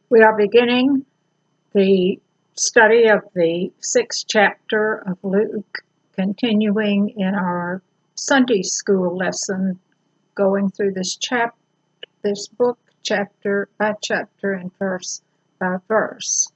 We are beginning the study of the 6th chapter of Luke, continuing in our Sunday school lesson, going through this book chapter by chapter and verse by verse.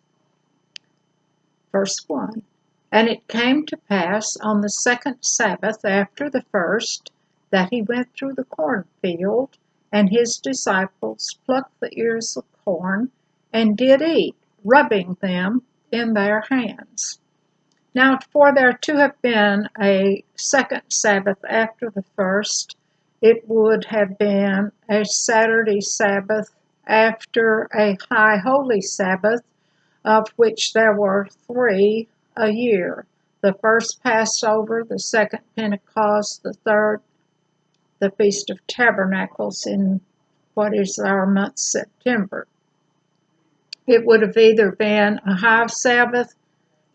Verse 1. And it came to pass on the second Sabbath after the first that he went through the cornfield, and his disciples plucked the ears of corn and did eat, rubbing them in their hands. Now, for there to have been a second Sabbath after the first, it would have been a Saturday Sabbath after a high holy Sabbath, of which there were 3 a year. The first Passover, the second Pentecost, the third the Feast of Tabernacles in what is our month September. It would have either been a high Sabbath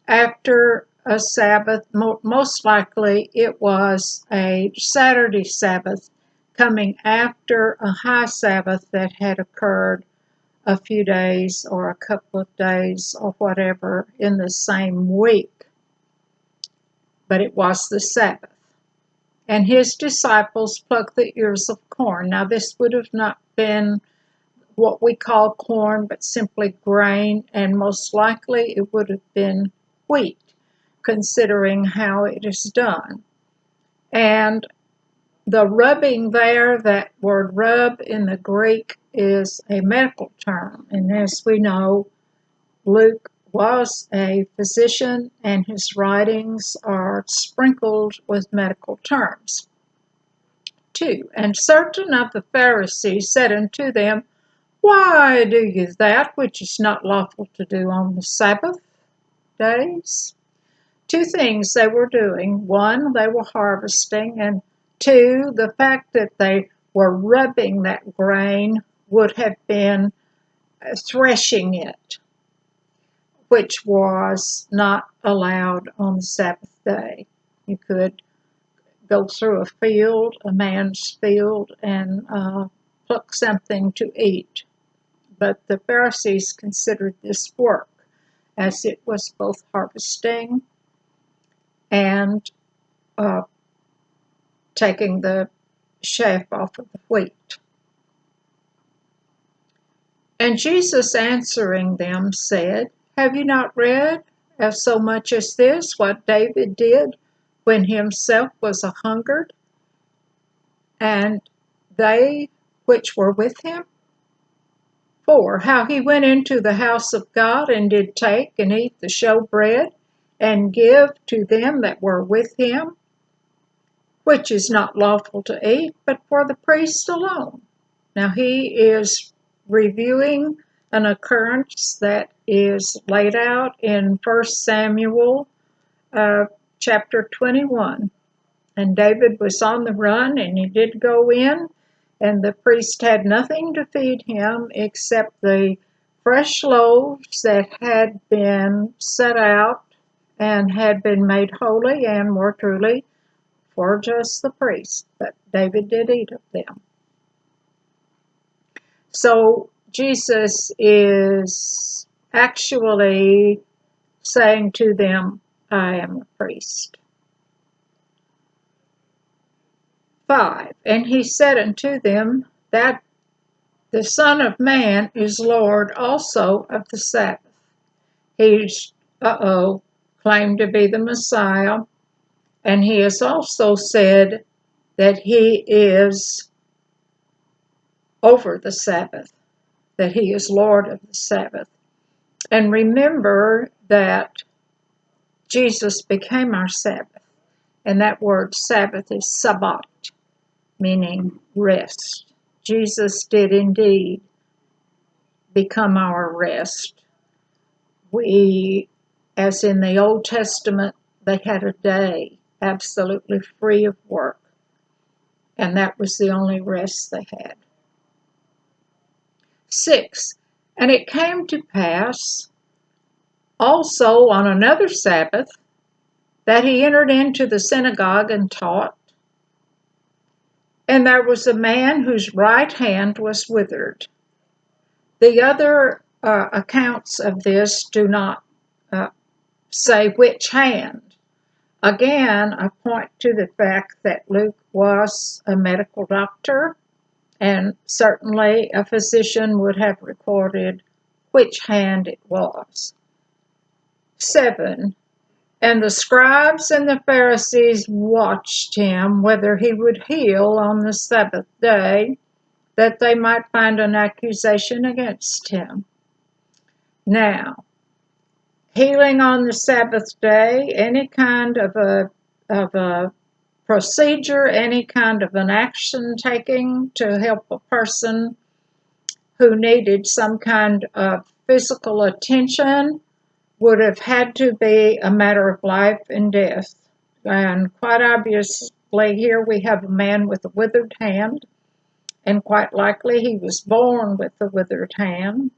after a Sabbath. Most likely it was a Saturday Sabbath coming after a high Sabbath that had occurred a few days or a couple of days or whatever in the same week. But it was the Sabbath. And his disciples plucked the ears of corn. Now, this would have not been what we call corn, but simply grain, and most likely it would have been wheat, considering how it is done. And the rubbing there, that word rub in the Greek, is a medical term. And as we know, Luke was a physician, and his writings are sprinkled with medical terms. 2. And certain of the Pharisees said unto them, Why do you that which is not lawful to do on the Sabbath days? 2 things they were doing. 1, they were harvesting, and 2, the fact that they were rubbing that grain would have been threshing it, which was not allowed on the Sabbath day. You could go through a field, a man's field, and pluck something to eat. But the Pharisees considered this work, as it was both harvesting and taking the chaff off of the wheat. And Jesus answering them said, Have you not read of so much as this, what David did when himself was a hungered, and they which were with him? 4, how he went into the house of God, and did take and eat the showbread, and give to them that were with him, which is not lawful to eat, but for the priest alone. Now he is reviewing an occurrence that is laid out in 1 Samuel chapter 21. And David was on the run, and he did go in, and the priest had nothing to feed him except the fresh loaves that had been set out and had been made holy and were truly for just the priest. But David did eat of them. So Jesus is actually saying to them, I am a priest. 5, and he said unto them that the Son of Man is Lord also of the Sabbath. He's, claimed to be the Messiah, and he has also said that he is over the Sabbath, that he is Lord of the Sabbath. And remember that Jesus became our Sabbath, and that word Sabbath is Sabbat, meaning rest. Jesus did indeed become our rest. We, as in the Old Testament, they had a day absolutely free of work, and that was the only rest they had. 6, and it came to pass also on another Sabbath that he entered into the synagogue and taught. And there was a man whose right hand was withered. The other accounts of this do not uh, say which hand. Again, I point to the fact that Luke was a medical doctor, and certainly a physician would have recorded which hand it was. 7. And the scribes and the Pharisees watched him whether he would heal on the Sabbath day, that they might find an accusation against him. Now, healing on the Sabbath day, any kind of a procedure, any kind of an action taking to help a person who needed some kind of physical attention would have had to be a matter of life and death. And quite obviously, here we have a man with a withered hand, and quite likely he was born with a withered hand,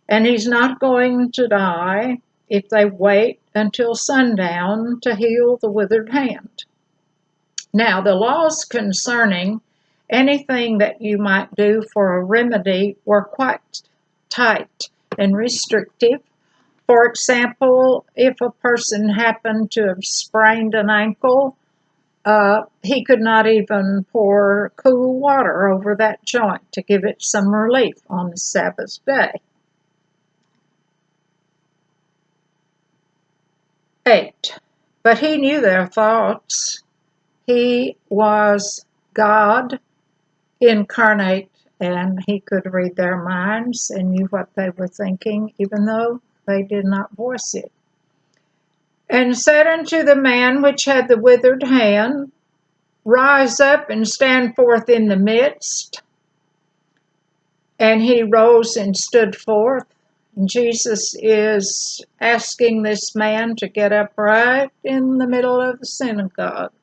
and he's not going to die if they wait until sundown to heal the withered hand. Now, the laws concerning anything that you might do for a remedy were quite tight and restrictive. For example, if a person happened to have sprained an ankle, he could not even pour cool water over that joint to give it some relief on the Sabbath day. 8. But he knew their thoughts. He was God incarnate, and he could read their minds and knew what they were thinking, even though they did not voice it. And said unto the man which had the withered hand, Rise up and stand forth in the midst. And he rose and stood forth. And Jesus is asking this man to get up right in the middle of the synagogue.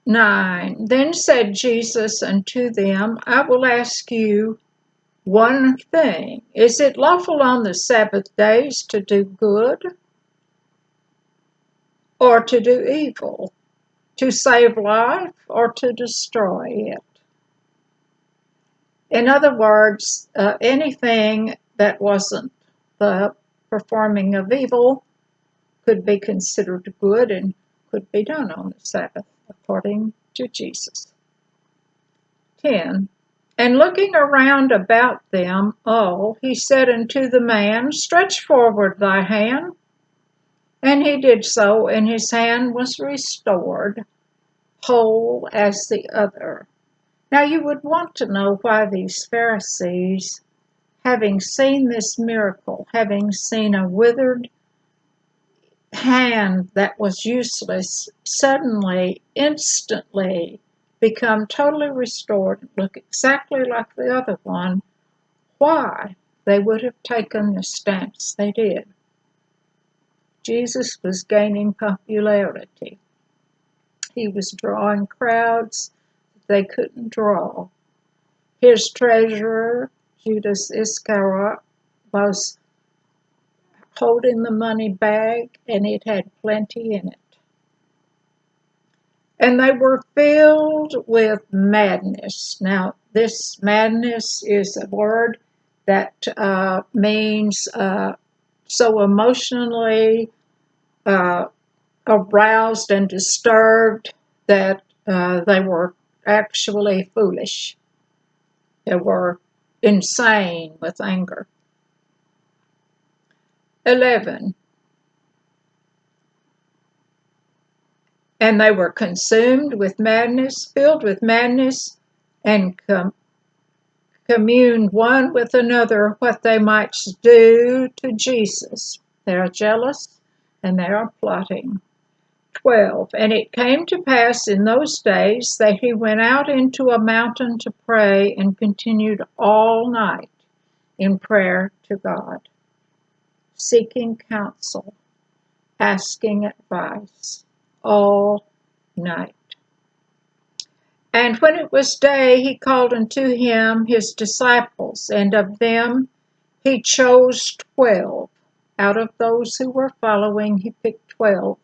9. Then said Jesus unto them, I will ask you one thing. Is it lawful on the Sabbath days to do good or to do evil, to save life or to destroy it? In other words, anything that wasn't the performing of evil could be considered good and could be done on the Sabbath, according to Jesus. 10. And looking around about them all, he said unto the man, Stretch forward thy hand. And he did so, and his hand was restored, whole as the other. Now you would want to know why these Pharisees, having seen this miracle, having seen a withered hand that was useless, suddenly, instantly become totally restored and look exactly like the other one, why they would have taken the stance they did. Jesus was gaining popularity. He was drawing crowds they couldn't draw. His treasurer, Judas Iscariot, was holding the money bag, and it had plenty in it. And they were filled with madness. Now, this madness is a word that means so emotionally aroused and disturbed that they were actually foolish. They were insane with anger. 11. And they were consumed with madness, filled with madness, and communed one with another what they might do to Jesus. They are jealous and they are plotting. 12. And it came to pass in those days that he went out into a mountain to pray and continued all night in prayer to God, seeking counsel, asking advice, all night. And when it was day, he called unto him his disciples, and of them he chose 12. Out of those who were following, he picked 12.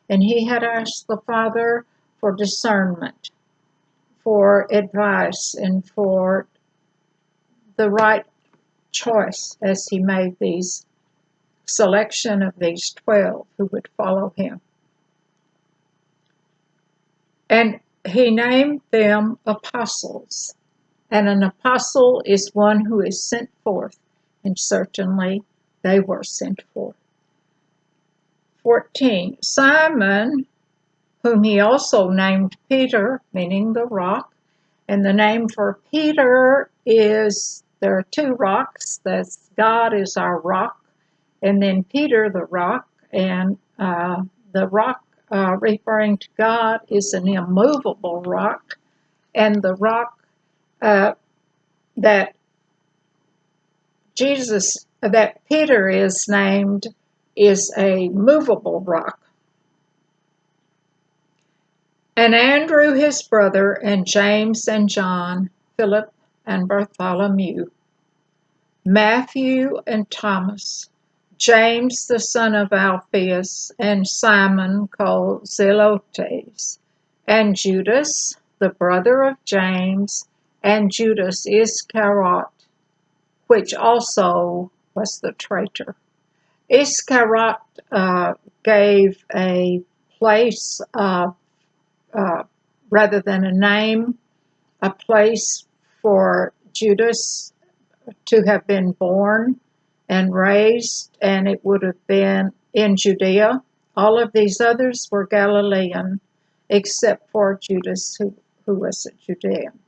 And he had asked the Father for discernment, for advice, and for the right choice as he made these selection of these 12 who would follow him. And he named them apostles. And an apostle is one who is sent forth, and certainly they were sent forth. 14. Simon, whom he also named Peter, meaning the rock. And the name for Peter is, there are two rocks. That's God is our rock, and then Peter the rock. And the rock referring to God is an immovable rock, and the rock that Peter is named is a movable rock. And Andrew his brother, and James and John, Philip and Bartholomew, Matthew and Thomas, James the son of Alphaeus, and Simon called Zelotes, and Judas, the brother of James, and Judas Iscariot, which also was the traitor. Iscariot gave a place rather than a name, a place for Judas to have been born and raised, and it would have been in Judea. All of these others were Galilean, except for Judas, who was a Judean.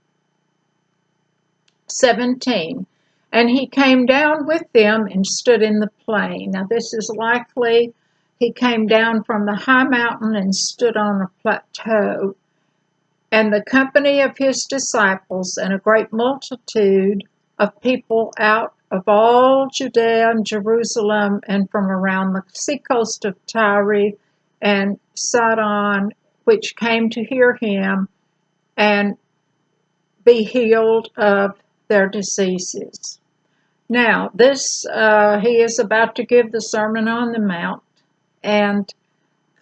17. And he came down with them and stood in the plain. Now this is likely he came down from the high mountain and stood on a plateau. And the company of his disciples and a great multitude of people out of all Judea and Jerusalem and from around the seacoast of Tyre and Sidon, which came to hear him and be healed of their diseases. Now, this, he is about to give the Sermon on the Mount, and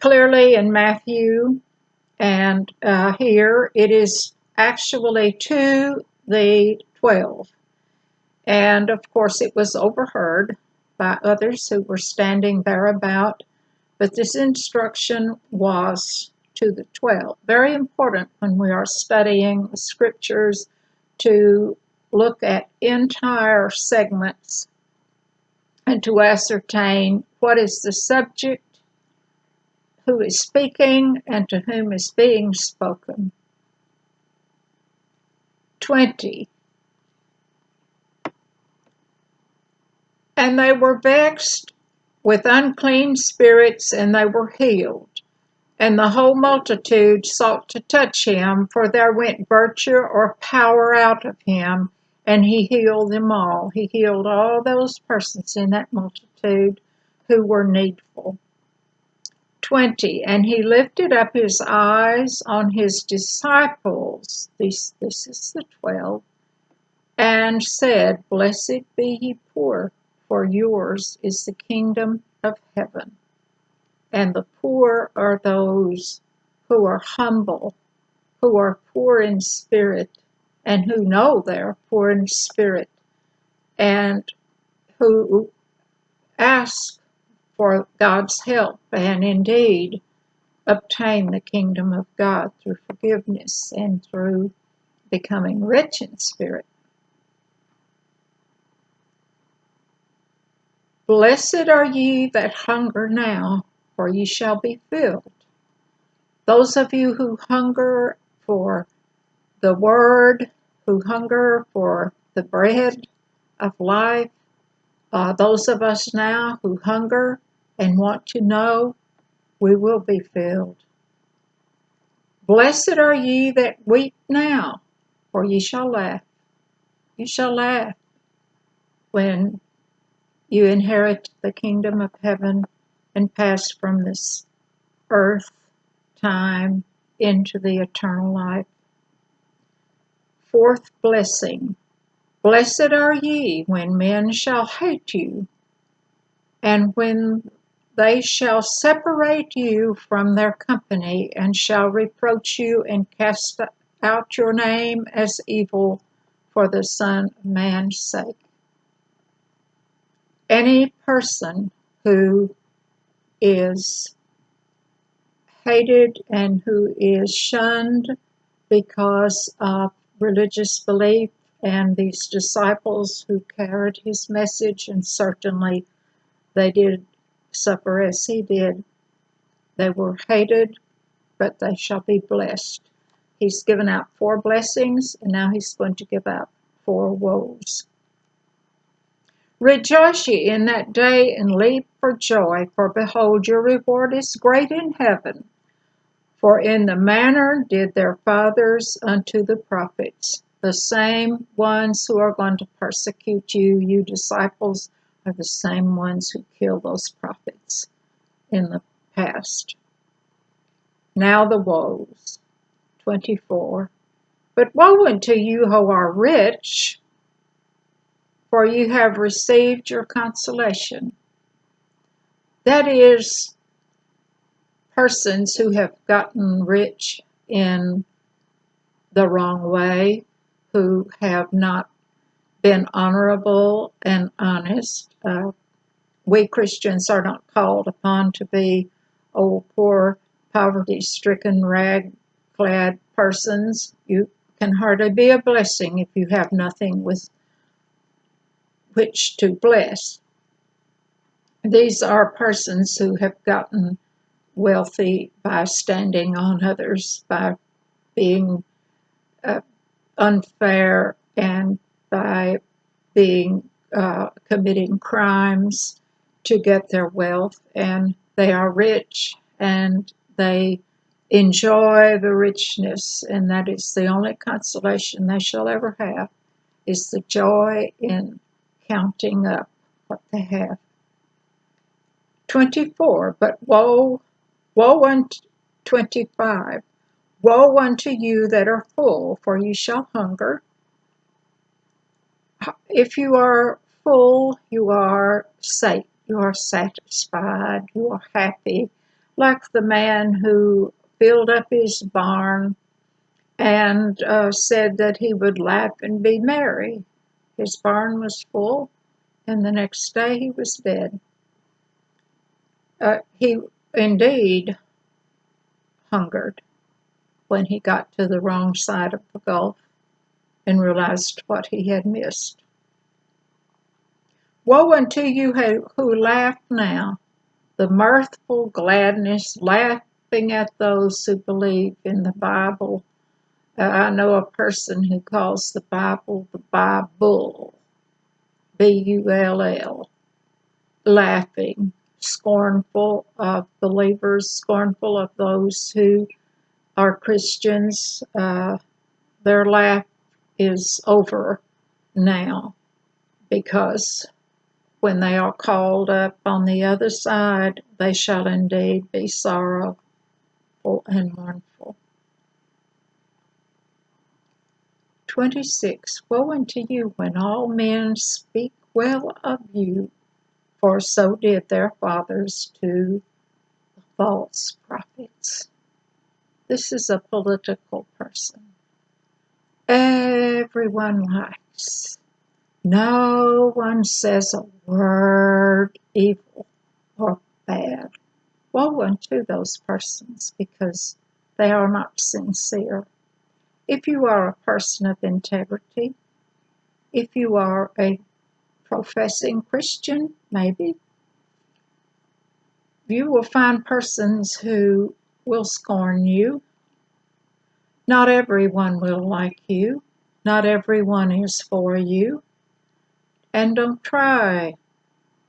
clearly in Matthew and here it is actually to the 12. And of course, it was overheard by others who were standing thereabout, but this instruction was to the 12. Very important when we are studying the scriptures to look at entire segments and to ascertain what is the subject, who is speaking, and to whom is being spoken. 20. And they were vexed with unclean spirits, and they were healed. And the whole multitude sought to touch him, for there went virtue or power out of him, and he healed them all. He healed all those persons in that multitude who were needful. 20. And he lifted up his eyes on his disciples, this is the 12, and said, Blessed be ye poor, for yours is the kingdom of heaven. And the poor are those who are humble, who are poor in spirit, and who know they're poor in spirit, and who ask for God's help, and indeed obtain the kingdom of God through forgiveness and through becoming rich in spirit. Blessed are ye that hunger now, for ye shall be filled. Those of you who hunger for the word, who hunger for the bread of life, those of us now who hunger and want to know, we will be filled. Blessed are ye that weep now, for ye shall laugh. You shall laugh when you inherit the kingdom of heaven and pass from this earth time into the eternal life. Fourth blessing. Blessed are ye when men shall hate you, and when they shall separate you from their company, and shall reproach you and cast out your name as evil for the Son of Man's sake. Any person who is hated and who is shunned because of religious belief, and these disciples who carried his message, and certainly they did suffer as he did. They were hated, but they shall be blessed. He's given out 4 blessings, and now he's going to give out 4 woes. Rejoice ye in that day, and leap for joy, for behold, your reward is great in heaven. For in the manner did their fathers unto the prophets. The same ones who are going to persecute you, you disciples, are the same ones who killed those prophets in the past. Now the woes. 24. But woe unto you who are rich, for you have received your consolation. That is, persons who have gotten rich in the wrong way, who have not been honorable and honest. We Christians are not called upon to be poor, poverty-stricken, rag-clad persons. You can hardly be a blessing if you have nothing with which to bless. These are persons who have gotten wealthy by standing on others, by being unfair, and by being committing crimes to get their wealth. And they are rich, and they enjoy the richness, and that is the only consolation they shall ever have, is the joy in counting up what they have. 24. But woe unto 25. Woe unto you that are full, for you shall hunger. If you are full, you are safe, you are satisfied, you are happy, like the man who filled up his barn and said that he would laugh and be merry. His barn was full, and the next day he was dead. He indeed hungered when he got to the wrong side of the gulf and realized what he had missed. Woe unto you who laugh now, the mirthful gladness, laughing at those who believe in the Bible. I know a person who calls the Bible the Bible, B-U-L-L, laughing, scornful of believers, scornful of those who are Christians. Their laugh is over now, because when they are called up on the other side, they shall indeed be sorrowful and mournful. 26. Woe unto you when all men speak well of you, for so did their fathers to the false prophets. This is a political person. Everyone likes. No one says a word evil or bad. Woe unto those persons, because they are not sincere. If you are a person of integrity, if you are a professing Christian, maybe, you will find persons who will scorn you. Not everyone will like you. Not everyone is for you. And don't try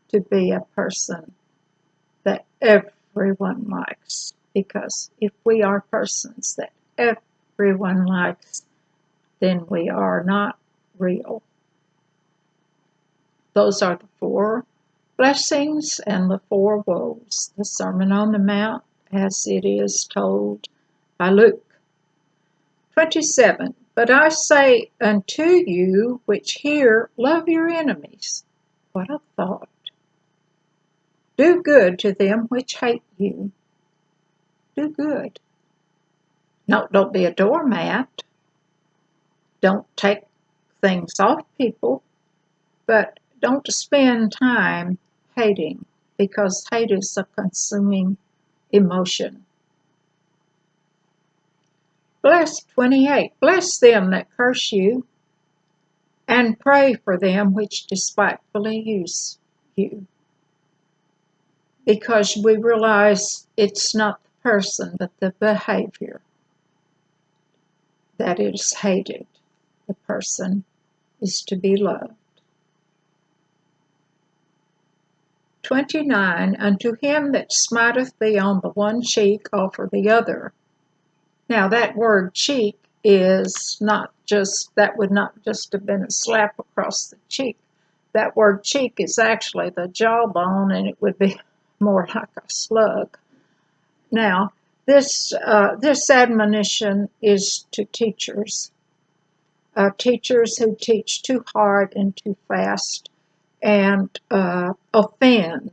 to be a person that everyone likes, because if we are persons that everyone likes, then we are not real. Those are the 4 blessings and the 4 woes, the Sermon on the Mount as it is told by Luke. 27. But I say unto you which hear, love your enemies. What a thought. Do good to them which hate you. Do good. No, don't be a doormat. Don't take things off people, but Don't spend time hating, because hate is a consuming emotion. Bless 28. Bless them that curse you, and pray for them which despitefully use you. Because we realize it's not the person, but the behavior that is hated. The person is to be loved. 29. Unto him that smiteth thee on the one cheek, offer the other. Now that word cheek is not just, that would not just have been a slap across the cheek. That word cheek is actually the jawbone, and it would be more like a slug. Now, this admonition is to teachers. Teachers who teach too hard and too fast and offend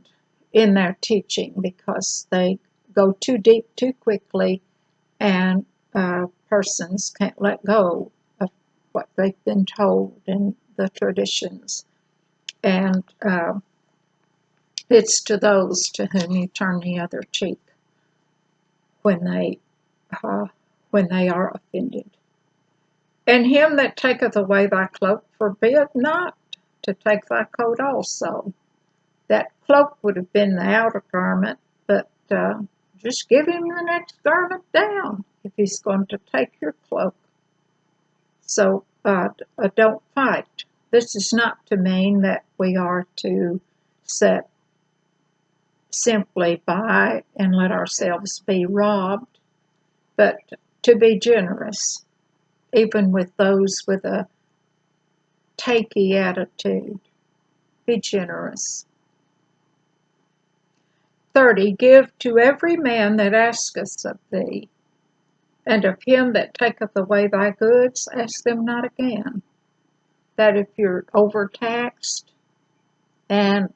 in their teaching because they go too deep too quickly, and persons can't let go of what they've been told in the traditions. And it's to those to whom you turn the other cheek when they are offended. And him that taketh away thy cloak, forbid not to take thy coat also. That cloak would have been the outer garment, but just give him the next garment down if he's going to take your cloak. So don't fight. This is not to mean that we are to sit simply by and let ourselves be robbed, but to be generous, even with those with a takey attitude. Be generous. 30. Give to every man that asketh of thee, and of him that taketh away thy goods, ask them not again. That if you're overtaxed, and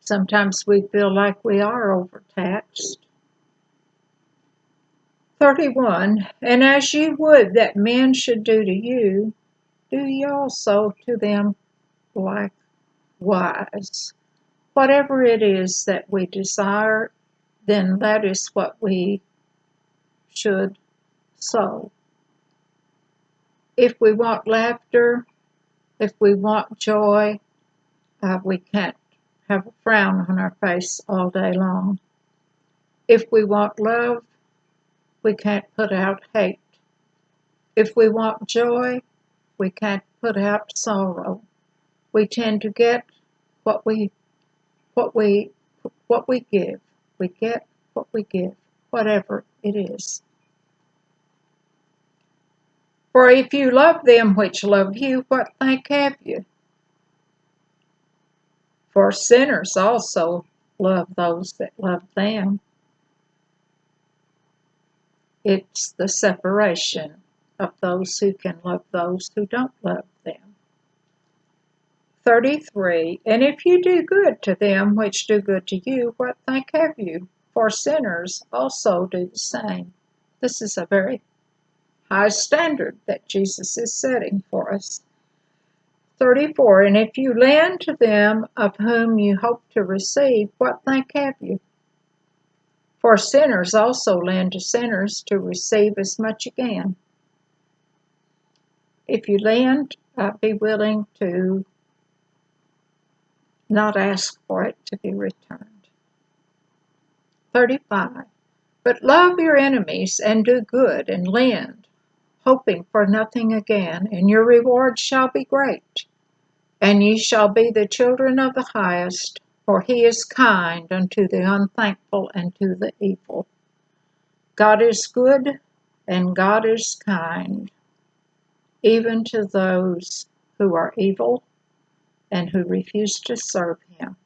sometimes we feel like we are overtaxed. 31. And as ye would that men should do to you, do ye also to them likewise. Whatever it is that we desire, then that is what we should sow. If we want laughter, if we want joy, we can't have a frown on our face all day long. If we want love, we can't put out hate. If we want joy, we can't put out sorrow. We tend to get what we give. We get what we give, whatever it is. For if you love them which love you, what thank have you? For sinners also love those that love them. It's the separation of those who can love those who don't love them. 33. And if you do good to them which do good to you, what thank have you? For sinners also do the same. This is a very high standard that Jesus is setting for us. 34. And if you lend to them of whom you hope to receive, what thank have you? For sinners also lend to sinners to receive as much again. If you lend, be willing to not ask for it to be returned. 35. But love your enemies and do good and lend, hoping for nothing again, and your reward shall be great. And ye shall be the children of the highest, for he is kind unto the unthankful and to the evil. God is good, and God is kind, even to those who are evil and who refuse to serve him.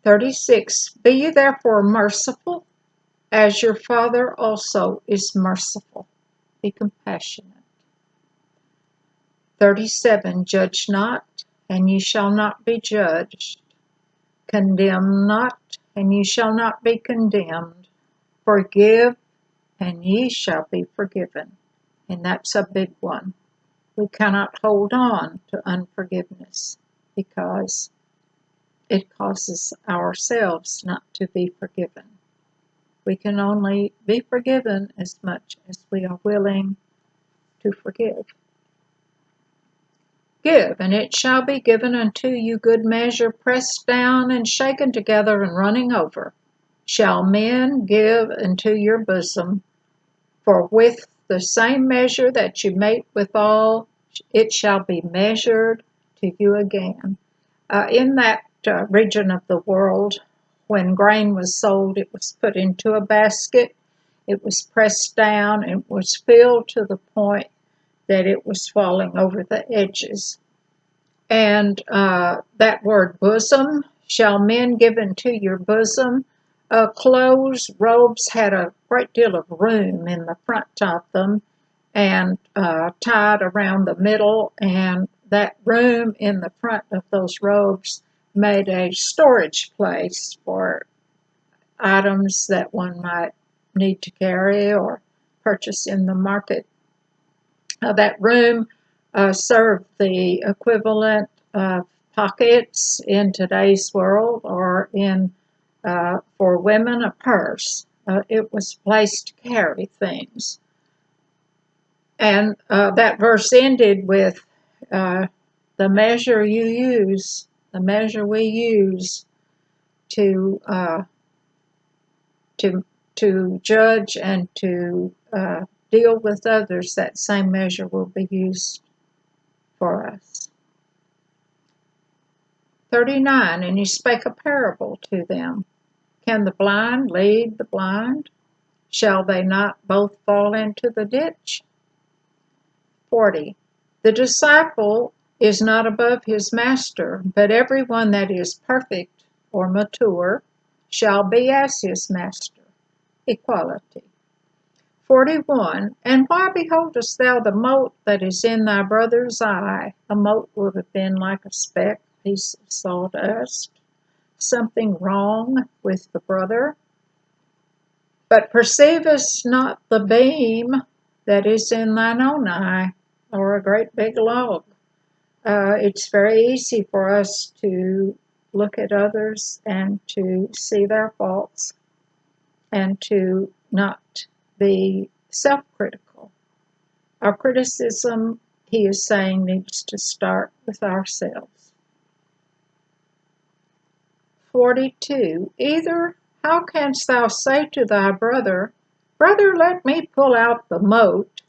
36. Be ye therefore merciful, as your Father also is merciful. Be compassionate. 37. Judge not, and ye shall not be judged. Condemn not, and ye shall not be condemned. Forgive, and ye shall be forgiven. And that's a big one. We cannot hold on to unforgiveness because it causes ourselves not to be forgiven. We can only be forgiven as much as we are willing to forgive. Give, and it shall be given unto you, good measure, pressed down and shaken together and running over. Shall men give into your bosom? For with the same measure that you mete withal, it shall be measured to you again. In that region of the world, when grain was sold, it was put into a basket, it was pressed down, and was filled to the point that it was falling over the edges. And that word bosom, shall men give into your bosom? Clothes, robes had a great deal of room in the front of them and tied around the middle, and that room in the front of those robes made a storage place for items that one might need to carry or purchase in the market. That room served the equivalent of pockets in today's world, or in for women, a purse. It was a place to carry things. And that verse ended with the measure you use, the measure we use to judge and to deal with others, that same measure will be used for us. 39, and he spake a parable to them. Can the blind lead the blind? Shall they not both fall into the ditch? 40, the disciple is not above his master, but everyone that is perfect or mature shall be as his master. Equality. 41, and why beholdest thou the mote that is in thy brother's eye? A mote would have been like a speck, piece of sawdust, something wrong with the brother. But perceivest not the beam that is in thine own eye, or a great big log. It's very easy for us to look at others and to see their faults and to not be self-critical. Our criticism, he is saying, needs to start with ourselves. 42, either how canst thou say to thy brother, Brother, let me pull out the mote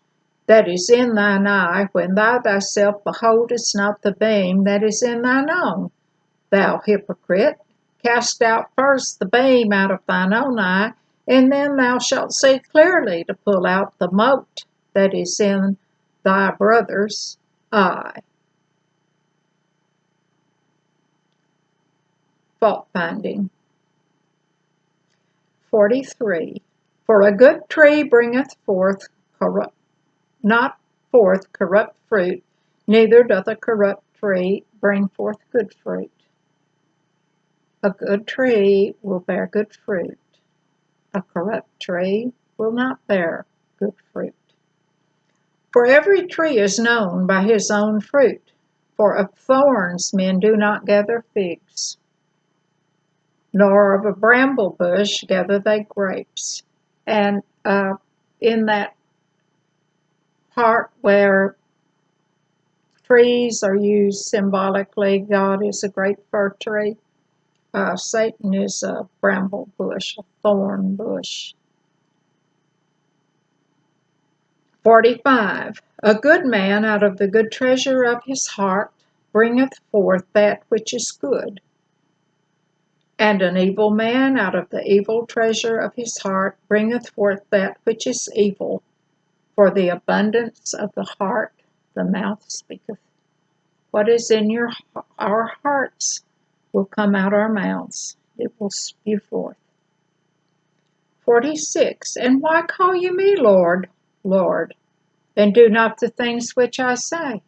that is in thine eye, when thou thyself beholdest not the beam that is in thine own? Thou hypocrite, cast out first the beam out of thine own eye, and then thou shalt see clearly to pull out the mote that is in thy brother's eye. Fault finding. 43. For a good tree bringeth forth not forth corrupt fruit, neither doth a corrupt tree bring forth good fruit. A good tree will bear good fruit. A corrupt tree will not bear good fruit. For every tree is known by his own fruit. For of thorns men do not gather figs, nor of a bramble bush gather they grapes. And in that part where trees are used symbolically, God is a great fir tree. Satan is a bramble bush, a thorn bush. 45. A good man out of the good treasure of his heart bringeth forth that which is good, and an evil man out of the evil treasure of his heart bringeth forth that which is evil. For the abundance of the heart the mouth speaketh. What is in our hearts will come out our mouths. It will spew forth. 46. And why call you me Lord, Lord, and do not the things which I say?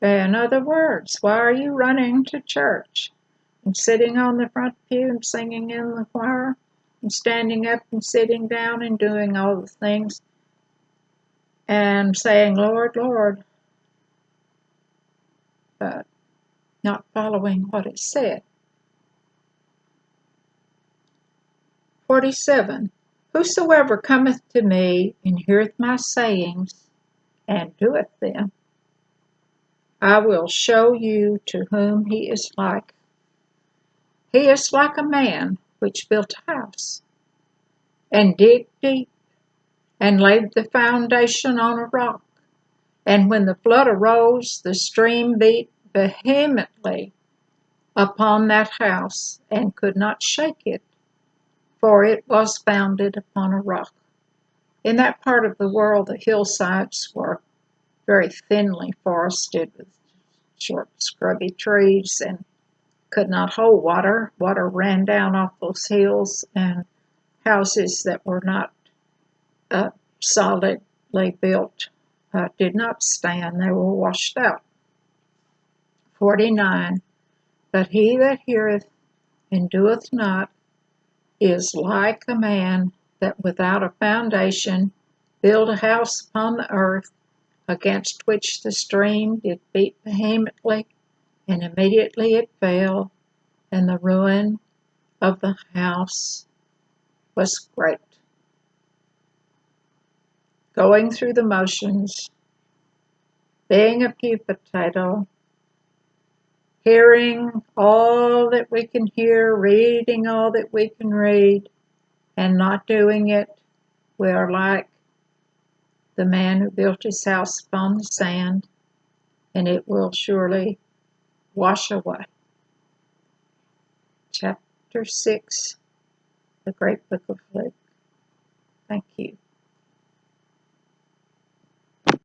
In other words, why are you running to church and sitting on the front pew and singing in the choir and standing up and sitting down and doing all the things and saying, Lord, Lord, not following what it said. 47. Whosoever cometh to me and heareth my sayings, and doeth them, I will show you to whom he is like. He is like a man which built a house, and digged deep, and laid the foundation on a rock. And when the flood arose, the stream beat vehemently upon that house, and could not shake it, for it was founded upon a rock. In that part of the world, the hillsides were very thinly forested with short, scrubby trees and could not hold water. Water ran down off those hills, and houses that were not solidly built did not stand. They were washed out. 49. But he that heareth and doeth not is like a man that without a foundation built a house upon the earth, against which the stream did beat vehemently, and immediately it fell, and the ruin of the house was great. Going through the motions, being a pew potato, hearing all that we can hear, reading all that we can read, and not doing it, we are like the man who built his house upon the sand, and it will surely wash away. Chapter 6, the Great Book of Luke. Thank you.